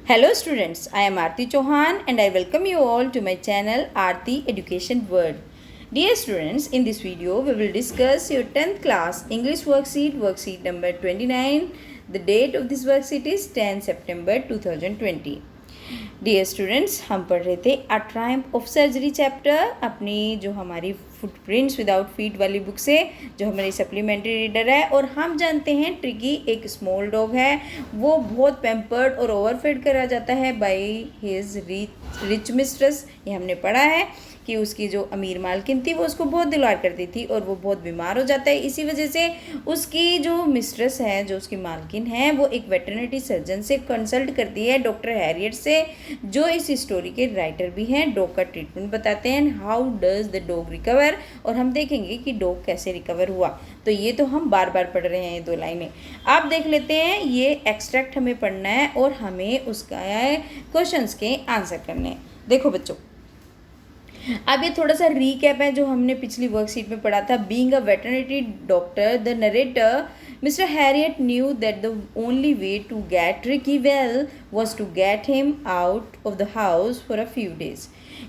Hello students, I am Aarti Chauhan and I welcome you all to my channel Aarti Education World. Dear students, in this video we will discuss your 10th class English worksheet number 29. The date of this worksheet is 10 September 2020. Dear students, हम पढ़ रहे थे अ triumph of surgery chapter अपनी जो हमारी footprints without feet वाली book से, जो हमारी सप्लीमेंट्री रीडर है। और हम जानते हैं ट्रिकी एक स्मॉल डॉग है, वो बहुत पैम्पर्ड और ओवरफेड करा जाता है बाय हिज रिच मिस्ट्रेस। ये हमने पढ़ा है कि उसकी जो अमीर मालकिन थी वो उसको बहुत दुलार करती थी और वो बहुत बीमार हो जाता है। इसी वजह से उसकी जो मिस्ट्रेस है, जो उसकी मालकिन है, वो एक वेटरनरी सर्जन से कंसल्ट करती है, डॉक्टर हैरियट से, जो इस स्टोरी के राइटर भी हैं। डॉग का ट्रीटमेंट बताते हैं, how does the dog recover, और हम देखेंगे कि डॉग कैसे रिकवर हुआ। तो ये तो हम बार बार पढ़ रहे हैं, ये 2 लाइनें आप देख लेते हैं। ये एक्सट्रैक्ट हमें पढ़ना है और हमें उसका क्वेश्चंस के आंसर करने हैं। देखो बच्चों, अब ये थोड़ा सा रीकैप है जो हमने पिछली वर्कशीट में पढ़ा था। Being a veterinary doctor, the narrator Mr. Harriet knew that the only way to get Ricky well was to get him out of the house for a few days.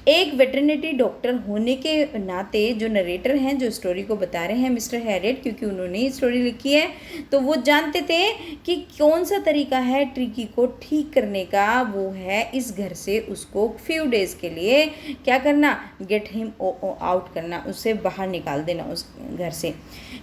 एक veterinary doctor होने के नाते जो narrator हैं, जो story को बता रहे हैं, मिस्टर हैरियट, क्योंकि उन्होंने ही स्टोरी लिखी है, तो वो जानते थे कि कौन सा तरीका है ट्रिकी को ठीक करने का। वो है इस घर से उसको फ्यू डेज़ के लिए क्या करना, गेट हिम आउट करना, उससे बाहर निकाल देना उस घर से।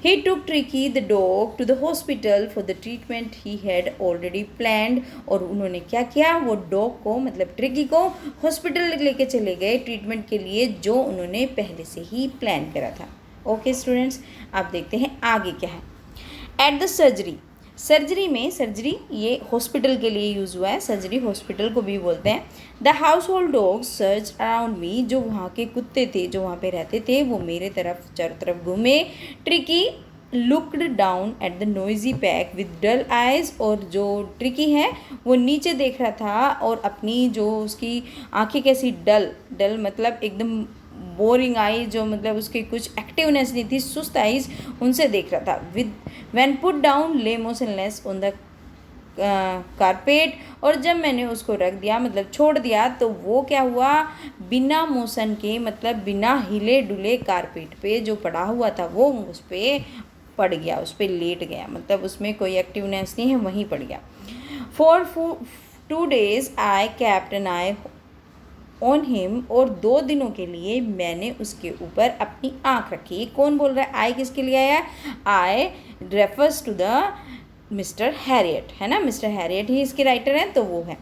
He took Tricki the dog to the hospital for the treatment he had already planned. और उन्होंने क्या किया, वो डॉग को मतलब ट्रिकी को हॉस्पिटल लेके चले गए ट्रीटमेंट के लिए, जो उन्होंने पहले से ही प्लान करा था। ओके स्टूडेंट्स, आप देखते हैं आगे क्या है। एट द सर्जरी में, सर्जरी ये हॉस्पिटल के लिए यूज़ हुआ है, सर्जरी हॉस्पिटल को भी बोलते हैं। The house hold dogs search around me, जो वहाँ के कुत्ते थे जो वहाँ पे रहते थे वो मेरे तरफ चारों तरफ घूमे। Tricky looked down at the noisy pack with dull eyes, और जो ट्रिकी है वो नीचे देख रहा था और अपनी जो उसकी आंखें कैसी डल मतलब एकदम बोरिंग आई, जो मतलब उसकी कुछ एक्टिवनेस नहीं थी, सुस्त आइज, उनसे देख रहा था। विद व्हेन पुट डाउन ले मोशनलेस ऑन द कारपेट, और जब मैंने उसको रख दिया मतलब छोड़ दिया, तो वो क्या हुआ, बिना मोशन के मतलब बिना हिले डुले कारपेट पे जो पड़ा हुआ था वो उस पर पड़ गया, उस पर लेट गया, मतलब उसमें कोई एक्टिवनेस नहीं है, वहीं पड़ गया। For 2 days I kept an eye on him, और 2 दिनों के लिए मैंने उसके ऊपर अपनी आँख रखी। कौन बोल रहा है, आई किसके लिए आया, I refers to the Mister Herriot, है ना, मिस्टर हैरियट ही इसके राइटर हैं, तो वो है।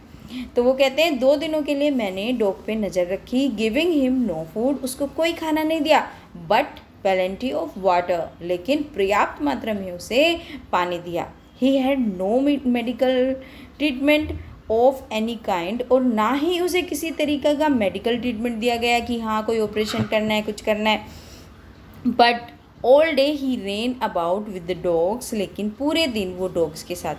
तो वो कहते हैं 2 दिनों के लिए मैंने डॉग पे नज़र रखी। गिविंग हिम नो फूड, उसको कोई खाना नहीं दिया, बट प्लेंटी ऑफ वाटर, लेकिन पर्याप्त मात्रा में उसे पानी दिया। He had no medical treatment of any kind, और ना ही उसे किसी तरीके का मेडिकल ट्रीटमेंट दिया गया कि हाँ कोई ऑपरेशन करना है, कुछ करना है। But all day he rain about with the dogs, लेकिन पूरे दिन वो डॉग्स के साथ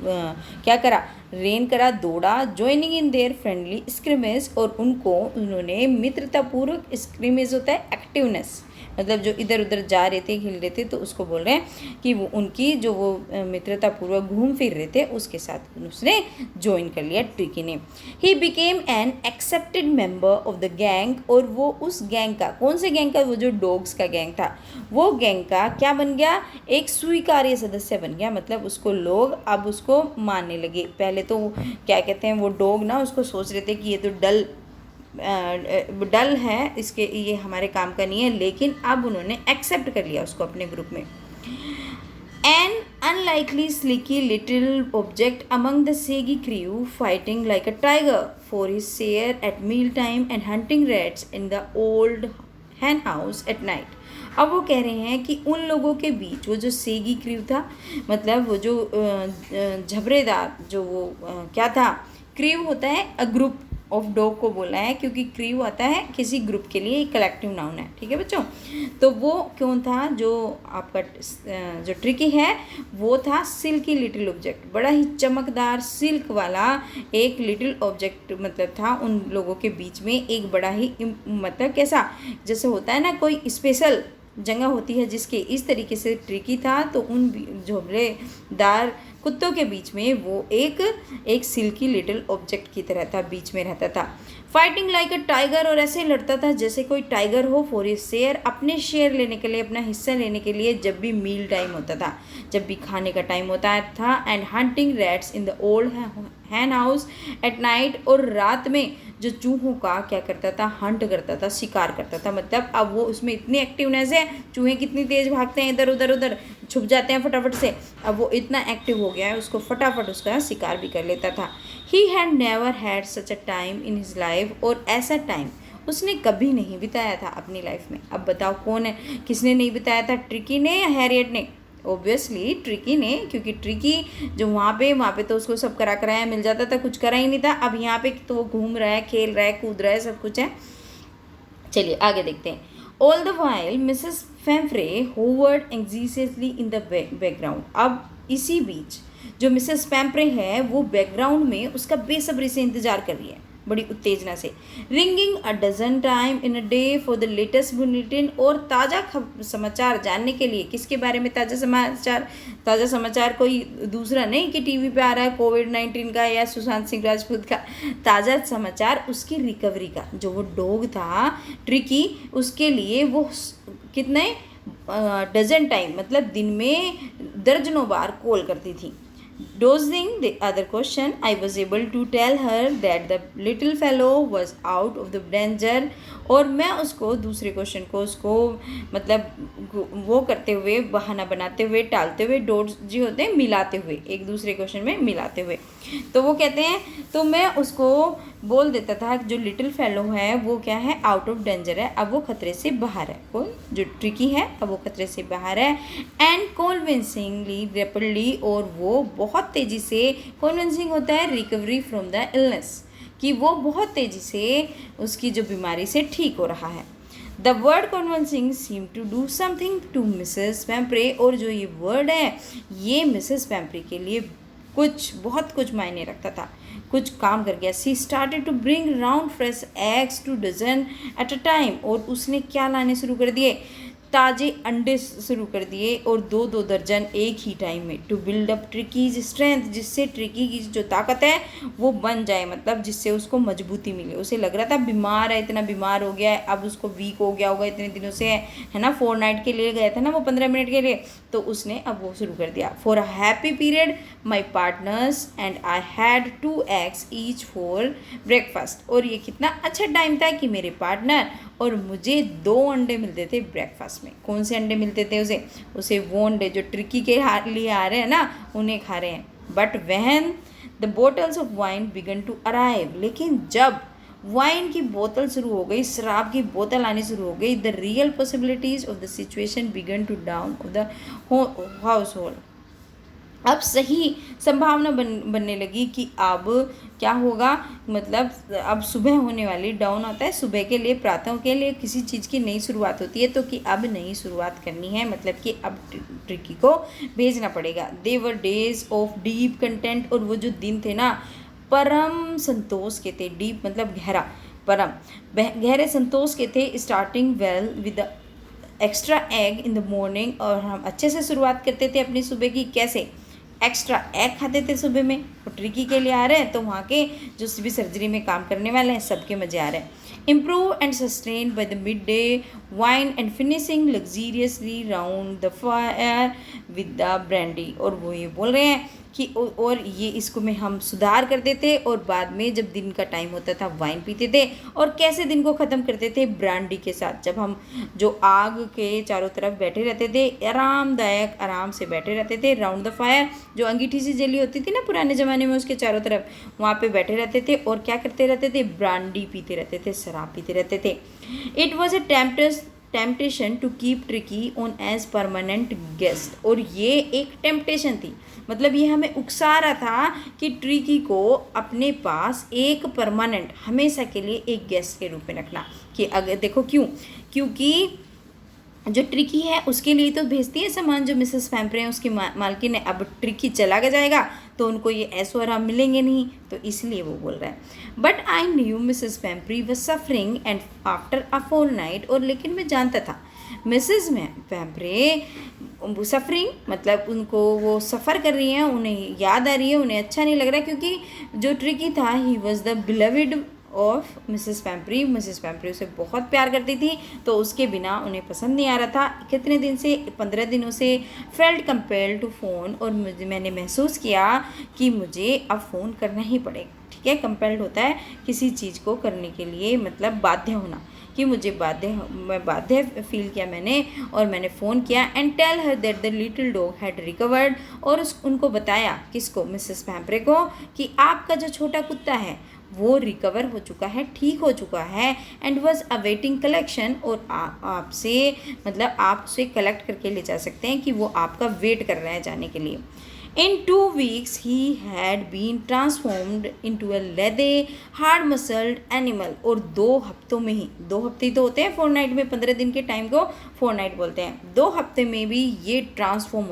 क्या करा, रेन करा, दौड़ा। Joining in their friendly scrimmage, और उन्होंने मित्रतापूर्वक, स्क्रिमेज होता है एक्टिवनेस, मतलब जो इधर उधर जा रहे थे, हिल रहे थे, तो उसको बोल रहे हैं कि वो उनकी जो वो मित्रतापूर्वक घूम फिर रहे थे उसके साथ उसने ज्वाइन कर लिया ट्रिकी ने। He became an accepted member of the gang, और वो उस गैंग का, कौन से गैंग का, वो जो डॉग्स का गैंग था, वो गैंग का क्या बन गया, एक स्वीकार्य सदस्य बन गया। मतलब उसको लोग अब उसको मानने लगे। पहले तो क्या कहते हैं, वो डॉग ना उसको सोच रहे थे कि ये तो डल है, इसके ये हमारे काम का नहीं है, लेकिन अब उन्होंने एक्सेप्ट कर लिया उसको अपने ग्रुप में। An unlikely silky little object among the shaggy crew, fighting like a tiger for his share at meal time and hunting rats in the old hen house at night. अब वो कह रहे हैं कि उन लोगों के बीच वो जो सेगी क्रू था, मतलब वो जो झबरेदार जो वो क्या था, क्रू होता है अ ग्रुप ऑफ डॉग को बोला है, क्योंकि क्रू आता है किसी ग्रुप के लिए, कलेक्टिव नाउन है, ठीक है बच्चों। तो वो क्यों था, जो आपका जो ट्रिकी है वो था सिल्की लिटिल ऑब्जेक्ट, बड़ा ही चमकदार सिल्क वाला एक लिटिल ऑब्जेक्ट, मतलब था उन लोगों के बीच में एक बड़ा ही मतलब कैसा, जैसे होता है ना कोई स्पेशल जगह होती है जिसके, इस तरीके से ट्रिकी था। तो उन झोबरेदार कुत्तों के बीच में वो एक सिल्की लिटिल ऑब्जेक्ट की तरह था, बीच में रहता था। फाइटिंग लाइक अ टाइगर, और ऐसे लड़ता था जैसे कोई टाइगर हो फॉर ए शेयर, अपने शेयर लेने के लिए, अपना हिस्सा लेने के लिए, जब भी मील टाइम होता था, जब भी खाने का टाइम होता था। And hunting rats in the old hen house at night, और रात में जो चूहों का क्या करता था, हंट करता था, शिकार करता था। मतलब अब वो उसमें इतनी एक्टिवनेस है, चूहे कितनी तेज़ भागते हैं, इधर उधर छुप जाते हैं फटाफट से। अब वो इतना एक्टिव हो गया है, उसको फटाफट उसका शिकार भी कर लेता था। He had never had such a time in his life, और ऐसा टाइम उसने कभी नहीं बिताया था अपनी लाइफ में। अब बताओ कौन है, किसने नहीं बिताया था, ट्रिकी ने या हैरियट ने? ऑब्वियसली ट्रिकी ने, क्योंकि ट्रिकी जो वहाँ पे तो उसको सब कराया मिल जाता था, कुछ करा ही नहीं था। अब यहाँ पे तो वो घूम रहा है, खेल रहा है, कूद रहा है, सब कुछ है। चलिए आगे देखते हैं। All the while Mrs Pumphrey hovered anxiously in the background. अब इसी बीच जो मिसेस पेम्फ्रे है वो बैकग्राउंड में उसका बेसब्री से इंतजार कर रही है, बड़ी उत्तेजना से। Ringing a dozen time in a day for the latest bulletin, और ताज़ा समाचार जानने के लिए। किसके बारे में ताज़ा समाचार? ताज़ा समाचार कोई दूसरा नहीं कि टीवी पे आ रहा है कोविड-19 का या सुशांत सिंह राजपूत का। ताज़ा समाचार उसकी रिकवरी का। जो वो डॉग था ट्रिकी, उसके लिए वो कितने डजन टाइम, मतलब दिन में दर्जनों बार कॉल करती थी। Dodging the other question, I was able to tell her that the little fellow was out of the danger, और मैं उसको दूसरे क्वेश्चन को उसको मतलब वो करते हुए, बहाना बनाते हुए, टालते हुए, डॉट्स जी होते हैं मिलाते हुए, एक दूसरे क्वेश्चन में मिलाते हुए, तो वो कहते हैं, तो मैं उसको बोल देता था जो लिटिल फेलो है वो क्या है, आउट ऑफ डेंजर है, अब वो खतरे से बाहर है। कौन? जो ट्रिकी है, अब वो खतरे से बाहर है। एंड कॉन्विंसिंगली रैपिडली, और वो बहुत तेज़ी से, कॉन्विंसिंग होता है रिकवरी फ्रॉम द इलनेस, कि वो बहुत तेज़ी से उसकी जो बीमारी से ठीक हो रहा है। The word convincing seem to do something to Mrs Pumphrey, और जो ये वर्ड है ये मिसेस पेम्प्रे के लिए बहुत कुछ मायने रखता था, कुछ काम कर गया। She started to bring round fresh eggs two dozen at a time, और उसने क्या लाने शुरू कर दिए, ताज़े अंडे शुरू कर दिए, और दो दर्जन एक ही टाइम में। To build up Tricky's strength, जिससे ट्रिकी की जो ताकत है वो बन जाए, मतलब जिससे उसको मजबूती मिले। उसे लग रहा था बीमार है, इतना बीमार हो गया है, अब उसको वीक हो गया होगा इतने दिनों से, है ना, 4 नाइट के लिए गया था ना वो 15 मिनट के लिए, तो उसने अब वो शुरू कर दिया। For a happy period my partners and I had 2 eggs each for breakfast, और ये कितना अच्छा टाइम था कि मेरे पार्टनर और मुझे 2 अंडे मिलते थे ब्रेकफास्ट में। कौन से अंडे मिलते थे उसे वो अंडे जो ट्रिकी के लिए आ रहे हैं ना, उन्हें खा रहे हैं। But when the bottles of wine began to arrive, लेकिन जब वाइन की बोतल शुरू हो गई, शराब की बोतल आनी शुरू हो गई, the real possibilities of the situation began to dawn of the household. अब सही संभावना बनने लगी कि अब क्या होगा, मतलब अब सुबह होने वाली, डाउन होता है सुबह के लिए, प्रातः के लिए किसी चीज़ की नई शुरुआत होती है, तो कि अब नई शुरुआत करनी है, मतलब कि अब ट्रिकी को भेजना पड़ेगा। दे वर डेज ऑफ डीप कंटेंट, और वो जो दिन थे ना परम संतोष के थे। डीप मतलब गहरा, परम गहरे संतोष के थे। Starting well with the extra egg in the morning, और हम अच्छे से शुरुआत करते थे अपनी सुबह की। कैसे? एक्स्ट्रा एग खाते थे सुबह में। और ट्रिकी के लिए आ रहे हैं तो वहाँ के जो भी सर्जरी में काम करने वाले हैं सबके मजे आ रहे हैं। Improve and sustain by the mid day wine and finishing luxuriously round the fire with the brandy, और वो ये बोल रहे हैं कि और ये इसको में हम सुधार करते थे, और बाद में जब दिन का टाइम होता था वाइन पीते थे। और कैसे दिन को ख़त्म करते थे? ब्रांडी के साथ। जब हम जो आग के चारों तरफ बैठे रहते थे, आरामदायक आराम से बैठे रहते थे, राउंड द फायर, जो अंगीठी सी जली होती थी ना पुराने ज़माने में, उसके चारों तरफ वहाँ पे बैठे रहते थे, और क्या करते रहते थे? ब्रांडी पीते रहते थे, शराब पीते रहते थे। It was a temptation to keep Tricky on as permanent guest, और ये एक टेम्पटेशन थी, मतलब ये हमें उकसा रहा था कि ट्रिकी को अपने पास एक परमानेंट, हमेशा के लिए एक गेस्ट के रूप में रखना। कि अगर देखो क्योंकि जो ट्रिकी है उसके लिए तो भेजती है सामान जो मिसेस पेम्प्रे हैं उसकी मालकिन है। अब ट्रिकी चला जाएगा तो उनको ये ऐसो आराम मिलेंगे नहीं, तो इसलिए वो बोल रहा है। But I knew Mrs Pumphrey was suffering and after a full night, और लेकिन मैं जानता था मिसेस पेम्प्रे सफ़रिंग मतलब उनको वो सफ़र कर रही हैं, उन्हें याद आ रही है, उन्हें अच्छा नहीं लग रहा क्योंकि जो ट्रिकी था he was the beloved of Mrs Pumphrey. Mrs Pumphrey उसे बहुत प्यार करती थी, तो उसके बिना उन्हें पसंद नहीं आ रहा था। कितने दिन से, 15 दिनों से फेल्ट कंपेल्ड टू फ़ोन, और मैंने महसूस किया कि मुझे अब फ़ोन करना ही पड़ेगा। ठीक है, कंपेल्ड होता है किसी चीज़ को करने के लिए, मतलब बाध्य होना, कि मुझे बाध्य फील किया मैंने, और मैंने फ़ोन किया and tell her that the little dog had recovered, और उनको बताया, किसको, मिसेस पैम्परे को, कि आपका जो छोटा कुत्ता है वो रिकवर हो चुका है, ठीक हो चुका है, एंड वॉज अवेटिंग कलेक्शन, और आपसे मतलब आप उसे कलेक्ट करके ले जा सकते हैं, कि वो आपका वेट कर रहा है जाने के लिए। In 2 weeks, he had been transformed into a leather, hard-muscled animal. और 2 हफ्तों में ही, 2 हफ्ते ही तो होते हैं फोर्टनाइट में, 15 दिन के टाइम को फोर्टनाइट बोलते हैं। 2 हफ्ते में भी ये ट्रांसफॉर्म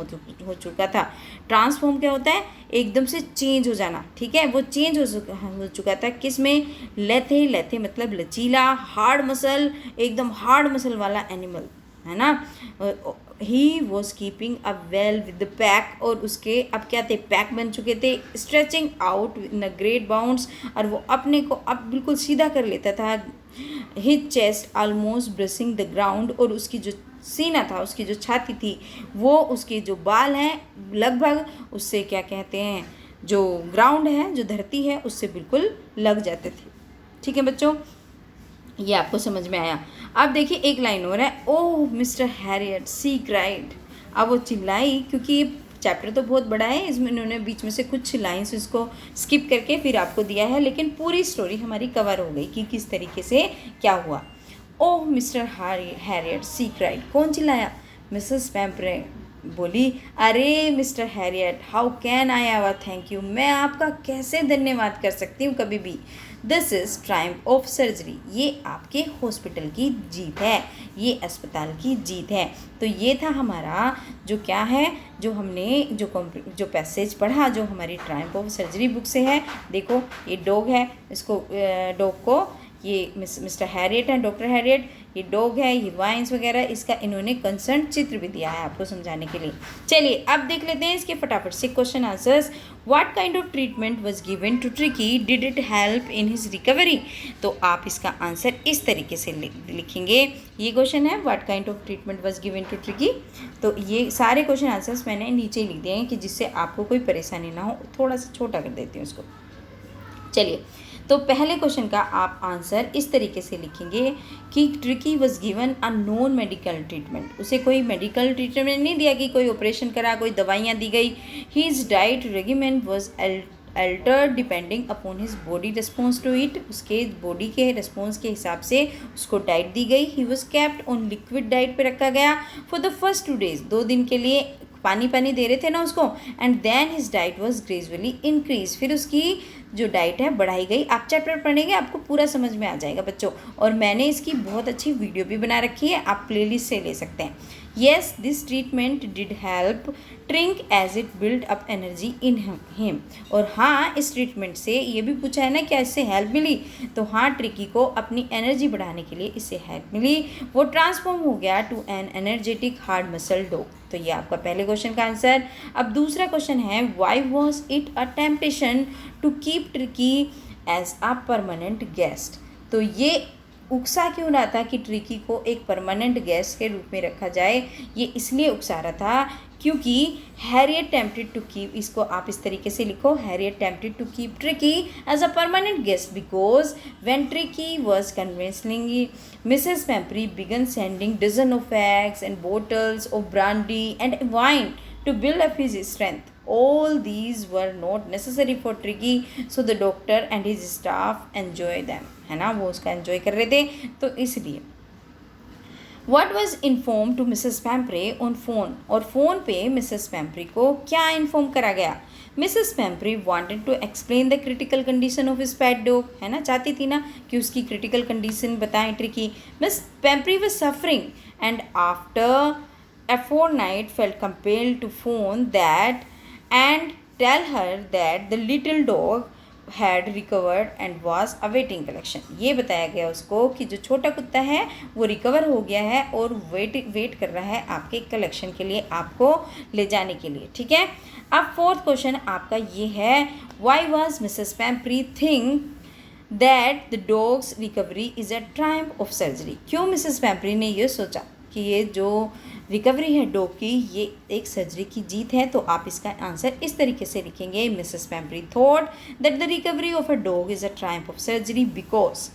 हो चुका था। ट्रांसफॉर्म क्या होता है? एकदम से चेंज हो जाना। ठीक है, वो चेंज हो चुका था किस में? लेथे मतलब लचीला, हार्ड मसल, एकदम हार्ड मसल वाला एनिमल, है ना। He was keeping a well with the pack, और उसके अब क्या थे? पैक बन चुके थे। Stretching out in a great bounds, और वो अपने को अब बिल्कुल सीधा कर लेता था। His chest almost bracing the ground, और उसकी जो सीना था, उसकी जो छाती थी, वो उसके जो बाल हैं लगभग उससे क्या कहते हैं, जो ग्राउंड है, जो धरती है, उससे बिल्कुल लग जाते थे। ठीक है बच्चों, ये आपको समझ में आया। अब देखिए एक लाइन और है, ओह मिस्टर हैरियट सी क्राइड। अब वो चिल्लाई, क्योंकि ये चैप्टर तो बहुत बड़ा है, इसमें इन्होंने बीच में से कुछ लाइंस इसको स्किप करके फिर आपको दिया है, लेकिन पूरी स्टोरी हमारी कवर हो गई कि किस तरीके से क्या हुआ। ओह मिस्टर हैरियट सी क्राइड। कौन चिल्लाया? मिसेस पैम्परे बोली, अरे mister Harriet, how can I ever thank you, मैं आपका कैसे धन्यवाद कर सकती हूँ कभी भी। This is Triumph of surgery, ये आपके हॉस्पिटल की जीत है, ये अस्पताल की जीत है। तो ये था हमारा जो क्या है, जो हमने जो पैसेज पढ़ा, जो हमारी ट्रायम्फ ऑफ सर्जरी बुक से है। देखो ये डॉग है, इसको डॉग को ये मिस्टर हैरियट है, डॉक्टर हैरियट, ये डॉग है, ये वाइन्स वगैरह, इसका इन्होंने कंसर्न चित्र भी दिया है आपको समझाने के लिए। चलिए अब देख लेते हैं इसके फटाफट से question answers. What kind of treatment was given to Tricky, did it help in his recovery? तो आप इसका आंसर इस तरीके से लिखेंगे। ये क्वेश्चन है, what kind of treatment was given to Tricky. तो ये सारे क्वेश्चन आंसर्स मैंने नीचे लिख दिए हैं कि जिससे आपको कोई परेशानी ना हो। थोड़ा सा छोटा कर देती हूँ इसको। चलिए, तो पहले क्वेश्चन का आप आंसर इस तरीके से लिखेंगे कि tricky was given a non medical treatment. उसे कोई मेडिकल ट्रीटमेंट नहीं दिया कि कोई ऑपरेशन करा, कोई दवाइयाँ दी गई। His diet regiment was altered depending upon his body response to it. उसके बॉडी के रिस्पॉन्स के हिसाब से उसको डाइट दी गई। He was kept on liquid diet पे रखा गया फॉर द फर्स्ट 2 days, 2 दिन के लिए पानी दे रहे थे ना उसको। And then his diet was gradually increase, फिर उसकी जो डाइट है बढ़ाई गई। आप चैप्टर पढ़ेंगे आपको पूरा समझ में आ जाएगा बच्चों, और मैंने इसकी बहुत अच्छी वीडियो भी बना रखी है, आप प्लेलिस्ट से ले सकते हैं। Yes this treatment did help Tricki as it build up energy in him. और हाँ, इस ट्रीटमेंट से ये भी पूछा है ना क्या इससे हेल्प मिली, तो हाँ, ट्रिकी को अपनी एनर्जी बढ़ाने के लिए इससे हेल्प मिली। वो ट्रांसफॉर्म हो गया to an energetic hard muscle dog. तो ये आपका पहले क्वेश्चन का आंसर। अब दूसरा क्वेश्चन है, why was it a temptation to keep tricky as a permanent guest. तो ये उकसा क्यों रहा था कि ट्रिकी को एक परमानेंट गेस्ट के रूप में रखा जाए? ये इसलिए उकसा रहा था क्योंकि हैरियट टेम्प्टेड टू कीप, इसको आप इस तरीके से लिखो, Herriot tempted to keep tricky as a permanent guest because when Tricki was convincing Mrs Pumphrey began sending dozen of eggs and bottles of brandy and wine to build up his strength. All these were not necessary for Tricky, so the doctor and his staff enjoy them. है ना, वो उसका enjoy कर रहे थे, तो इसलिए What was informed to Mrs. Pampre on phone, और फ़ोन पे मिसेस पैम्परी को क्या इन्फॉर्म करा गया? Mrs Pumphrey wanted to explain the critical condition of his pet dog, है ना, चाहती थी ना कि उसकी क्रिटिकल कंडीशन बताएं Tricki. Miss Pumphrey was suffering and after a fortnight felt compelled to phone that and tell her that the little dog had recovered and was awaiting collection. ये बताया गया उसको कि जो छोटा कुत्ता है वो रिकवर हो गया है और वेट कर रहा है आपके कलेक्शन के लिए, आपको ले जाने के लिए। ठीक है, अब फोर्थ क्वेश्चन आपका ये है, why was Mrs Pumphrey think that the dog's recovery is a triumph of surgery. क्यों मिसेस पैम्परी ने ये सोचा कि ये जो रिकवरी है डॉग की ये एक सर्जरी की जीत है? तो आप इसका आंसर इस तरीके से लिखेंगे, Mrs Pumphrey thought that the recovery of a dog is a triumph of surgery because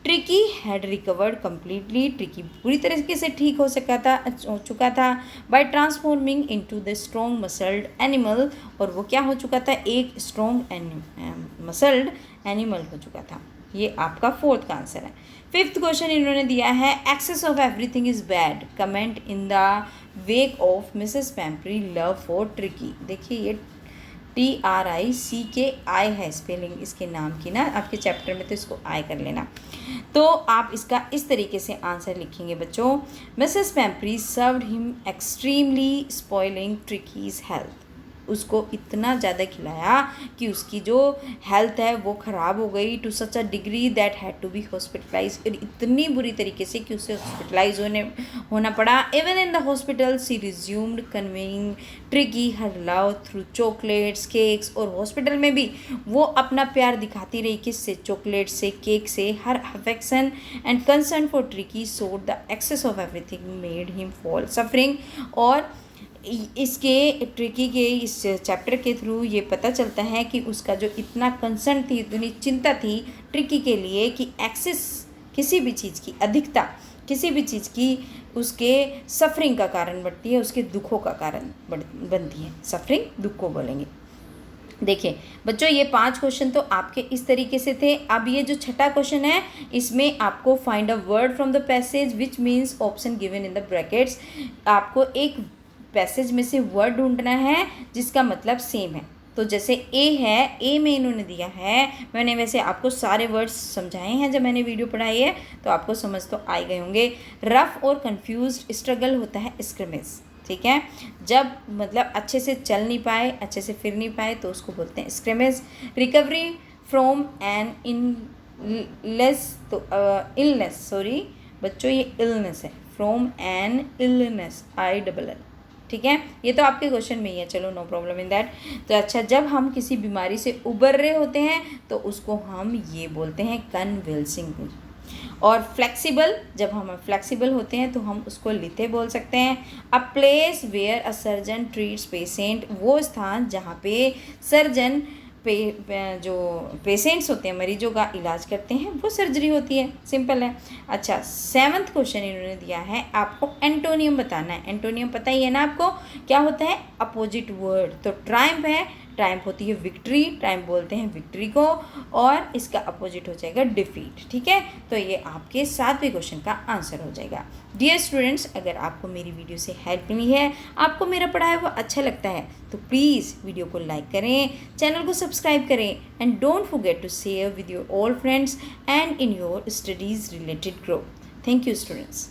Tricki had recovered completely. Tricki पूरी तरीके से ठीक हो चुका था by transforming into the strong muscled animal, और वो क्या हो चुका था, एक स्ट्रॉन्ग मसल्ड एनिमल हो चुका था। ये आपका फोर्थ का आंसर है। फिफ्थ क्वेश्चन इन्होंने दिया है, excess of everything is bad, comment in the wake of Mrs Pumphrey love for Tricki. देखिए ये TRICKI है स्पेलिंग इसके नाम की ना, आपके चैप्टर में तो इसको आई कर लेना। तो आप इसका इस तरीके से आंसर लिखेंगे बच्चों, Mrs Pumphrey served him extremely spoiling Tricki's health. उसको इतना ज़्यादा खिलाया कि उसकी जो हेल्थ है वो ख़राब हो गई, to such a degree that had to be hospitalize, और इतनी बुरी तरीके से कि उसे हॉस्पिटलाइज होना पड़ा। Even in the hospital she resumed conveying Tricky her love through chocolates cakes, और हॉस्पिटल में भी वो अपना प्यार दिखाती रही, किससे, चॉकलेट से, केक से। Her affection and concern for Tricki showed the excess of everything made him fall suffering. और इसके ट्रिकी के इस चैप्टर के थ्रू ये पता चलता है कि उसका जो इतना कंसर्न थी, इतनी चिंता थी ट्रिकी के लिए कि एक्सेस किसी भी चीज़ की, अधिकता किसी भी चीज़ की उसके सफरिंग का कारण बढ़ती है, उसके दुखों का कारण बनती है। सफरिंग दुख को बोलेंगे। देखिए बच्चों ये 5 क्वेश्चन तो आपके इस तरीके से थे। अब ये जो छठा क्वेश्चन है इसमें आपको find a word from the passage which means option given in the brackets. आपको एक पैसेज में से वर्ड ढूंढना है जिसका मतलब सेम है। तो जैसे ए है, ए में इन्होंने दिया है, मैंने वैसे आपको सारे वर्ड्स समझाए हैं जब मैंने वीडियो पढ़ाई है, तो आपको समझ तो आ गए होंगे। रफ और कंफ्यूज्ड स्ट्रगल होता है स्क्रमेज, ठीक है, जब मतलब अच्छे से चल नहीं पाए, अच्छे से फिर नहीं पाए तो उसको बोलते हैं स्क्रमेज। रिकवरी फ्रॉम एन इलनेस, तो इलनेस, सॉरी बच्चों ये इलनेस है, फ्रॉम एन इलनेस, ILL, ठीक है। ये तो आपके क्वेश्चन में ही है, चलो नो प्रॉब्लम इन दैट। तो अच्छा, जब हम किसी बीमारी से उबर रहे होते हैं तो उसको हम ये बोलते हैं कन्वल्सिंग। और फ्लेक्सिबल, जब हम फ्लेक्सिबल होते हैं तो हम उसको लिथे बोल सकते हैं। A place where a surgeon treats patient, वो स्थान जहाँ पे सर्जन जो पेशेंट्स होते हैं, मरीजों का इलाज करते हैं, वो सर्जरी होती है, सिंपल है। अच्छा 7th क्वेश्चन इन्होंने दिया है, आपको एंटोनियम बताना है। एंटोनियम पता ही है ना आपको, क्या होता है, अपोजिट वर्ड। तो ट्रायम्फ है, ट्रायम्फ होती है विक्ट्री, ट्रायम्फ बोलते हैं विक्ट्री को, और इसका अपोजिट हो जाएगा डिफीट, ठीक है। तो ये आपके 7वें क्वेश्चन का आंसर हो जाएगा। डियर स्टूडेंट्स, अगर आपको मेरी वीडियो से हेल्प मिली है, आपको मेरा पढ़ाया हुआ अच्छा लगता है, तो प्लीज़ वीडियो को लाइक करें, चैनल को सब्सक्राइब करें, and don't forget to share with your all friends and in your studies related group. Thank you students.